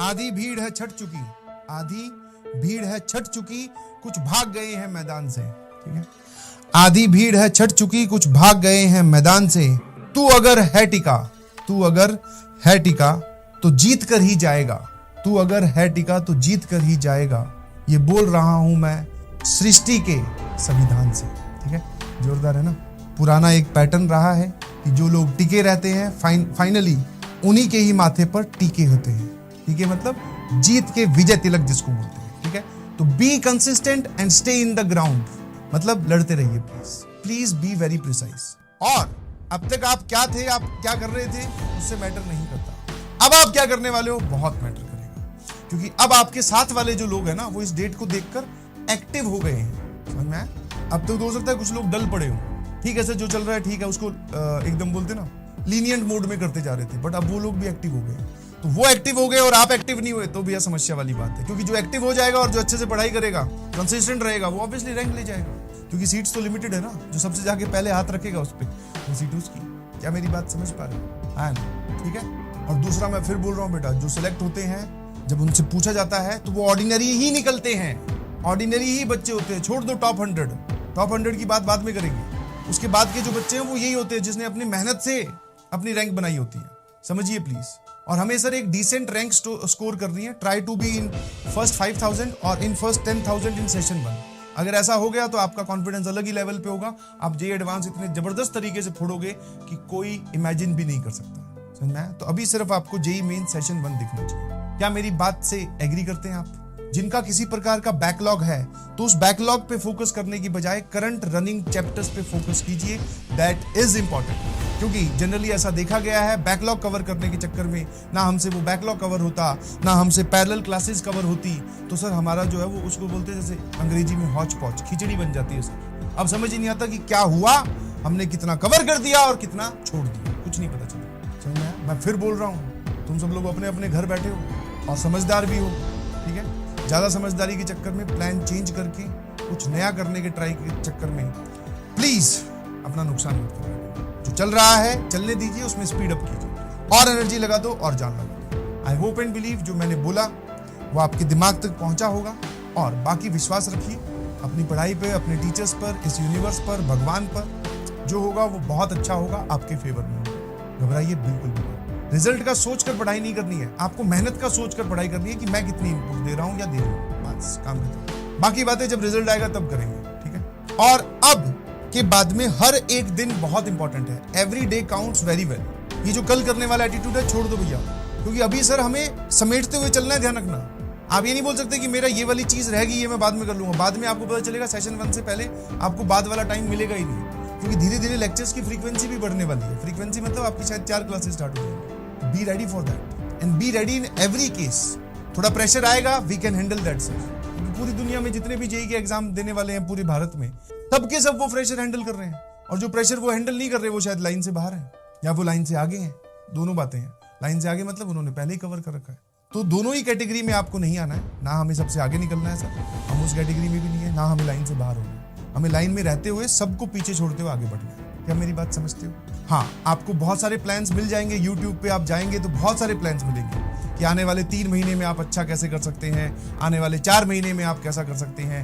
आधी भीड़ है छट चुकी, आधी भीड़ है छट चुकी, कुछ भाग गए हैं मैदान से। ठीक है, आधी भीड़ है छट चुकी, कुछ भाग गए हैं मैदान से। तू अगर है टिका, तू अगर है टिका तो जीत कर ही जाएगा, तू अगर है टिका तो जीत कर ही जाएगा। ये बोल रहा हूं मैं सृष्टि के संविधान से। ठीक है, जोरदार है ना। पुराना एक पैटर्न रहा है कि जो लोग टिके रहते हैं फाइनली उन्हीं के ही माथे पर टीके होते हैं। ठीक है, मतलब जीत के विजय तिलक जिसको बोलते हैं। ठीक है, तो be consistent and stay in the ground, मतलब लड़ते रहिए प्लीज बी वेरी प्रिसाइज। और अब तक आप क्या थे, आप क्या कर रहे थे, उससे मैटर नहीं करता। अब आप क्या करने वाले हो बहुत मैटर करेगा, क्योंकि अब आपके साथ वाले जो लोग हैं ना वो इस डेट को देखकर एक्टिव हो गए हैं। समझ में आया? अब तो हो सकता है कुछ लोग डल पड़े हो, ठीक है सर जो चल रहा है ठीक है, उसको एकदम बोलते ना लीनियंट मोड में करते जा रहे थे, बट अब वो लोग भी एक्टिव हो गए। तो वो एक्टिव हो गए और आप एक्टिव नहीं हुए तो भी यह समस्या वाली बात है, क्योंकि जो एक्टिव हो जाएगा और जो अच्छे से पढ़ाई करेगा, कंसिस्टेंट रहेगा, वो ऑब्वियसली रैंक ले जाएगा, क्योंकि सीट्स तो लिमिटेड है ना। जो सबसे जाके पहले हाथ रखेगा उस पर वो सीट उसकी। क्या मेरी बात समझ पा रहे हो? ठीक है। और दूसरा मैं फिर बोल रहा हूँ बेटा, जो सिलेक्ट होते हैं जब उनसे पूछा जाता है तो वो ऑर्डिनरी ही निकलते हैं, ऑर्डिनरी ही बच्चे होते हैं। छोड़ दो टॉप 100 की बात बाद में करेंगे। उसके बाद के जो बच्चे हैं वो यही होते हैं जिसने अपनी मेहनत से अपनी रैंक बनाई होती है। समझिए प्लीज। और हमें सर एक डिसेंट रैंक स्कोर करनी है। Try to be in first 5000 और इन फर्स्ट 10,000 इन सेशन 1। अगर ऐसा हो गया तो आपका कॉन्फिडेंस अलग ही लेवल पे होगा। आप जेईई एडवांस इतने जबरदस्त तरीके से फोड़ोगे कि कोई इमेजिन भी नहीं कर सकता। समझ में? तो अभी सिर्फ आपको जेईई मेन सेशन 1 दिखना चाहिए। क्या मेरी बात से एग्री करते हैं आप? जिनका किसी प्रकार का बैकलॉग है तो उस बैकलॉग पे फोकस करने की बजाय करंट रनिंग चैप्टर्स पे फोकस कीजिए। दैट इज इंपॉर्टेंट, क्योंकि जनरली ऐसा देखा गया है बैकलॉग कवर करने के चक्कर में ना हमसे वो बैकलॉग कवर होता, ना हमसे पैरेलल क्लासेस कवर होती, तो सर हमारा जो है वो उसको बोलते हैं जैसे अंग्रेजी में हॉच पॉच, खिचड़ी बन जाती है सर। अब समझ ही नहीं आता कि क्या हुआ, हमने कितना कवर कर दिया और कितना छोड़ दिया, कुछ नहीं पता चला। समझ में आया? मैं फिर बोल रहा हूँ, तुम सब लोग अपने अपने घर बैठे हो और समझदार भी हो। ठीक है, ज्यादा समझदारी के चक्कर में प्लान चेंज करके कुछ नया करने के ट्राई के चक्कर में प्लीज अपना नुकसान मत करो। जो चल रहा है चलने दीजिए, उसमें स्पीड अप कीजिए और एनर्जी लगा दो और जान लगा दो। आई होप एंड बिलीव जो मैंने बोला वो आपके दिमाग तक पहुंचा होगा। और बाकी विश्वास रखिए अपनी पढ़ाई पे, अपने टीचर्स पर, इस यूनिवर्स पर, भगवान पर। जो होगा वो बहुत अच्छा होगा, आपके फेवर में होगा। घबराइए बिल्कुल भी। रिजल्ट का सोचकर पढ़ाई नहीं करनी है, आपको मेहनत का सोचकर पढ़ाई करनी है कि मैं कितनी इनपुट दे रहा हूं या दे रहा हूं। बस काम खत्म। बाकी बातें जब रिजल्ट आएगा तब करेंगे। ठीक है, और अब के बाद में हर एक दिन बहुत इंपॉर्टेंट है। Every day counts very well. ये जो कल करने वाला एटीट्यूड है छोड़ दो भैया, क्योंकि अभी सर हमें समेटते हुए चलना है। ध्यान रखना, आप ये नहीं बोल सकते कि मेरा ये वाली चीज रहेगी, ये मैं बाद में कर लूंगा। बाद में आपको पता चलेगा सेशन 1 से पहले आपको बाद वाला टाइम मिलेगा ही नहीं, क्योंकि धीरे धीरे लेक्चर्स की फ्रीक्वेंसी भी बढ़ने वाली है। फ्रीक्वेंसी मतलब आपकी शायद 4 क्लासेस स्टार्ट हो जाएंगी। Be ready for that and be ready in every case. थोड़ा प्रेशर आएगा, we can handle that sir. पूरी दुनिया में जितने भी जेईई के एग्जाम देने वाले हैं पूरे भारत में, सबके सब वो प्रेशर हैंडल कर रहे हैं। और जो प्रेशर वो हैंडल नहीं कर रहे वो शायद लाइन से बाहर है या वो लाइन से आगे हैं। दोनों बातें हैं। लाइन से आगे मतलब उन्होंने पहले ही कवर कर रखा है। तो दोनों ही कैटेगरी में आपको नहीं आना है। ना हमें सबसे आगे निकलना है सर, हम उस कैटेगरी में भी नहीं है, ना हमें लाइन से बाहर होना है। हमें लाइन में रहते हुए सबको पीछे छोड़ते हुए आगे बढ़ना है। क्या मेरी बात समझते हो? हाँ, आपको बहुत सारे प्लान्स मिल जाएंगे। YouTube पे आप जाएंगे तो बहुत सारे प्लान्स मिलेंगे कि आने वाले 3 महीने में आप अच्छा कैसे कर सकते हैं, आने वाले 4 महीने में आप कैसा कर सकते हैं।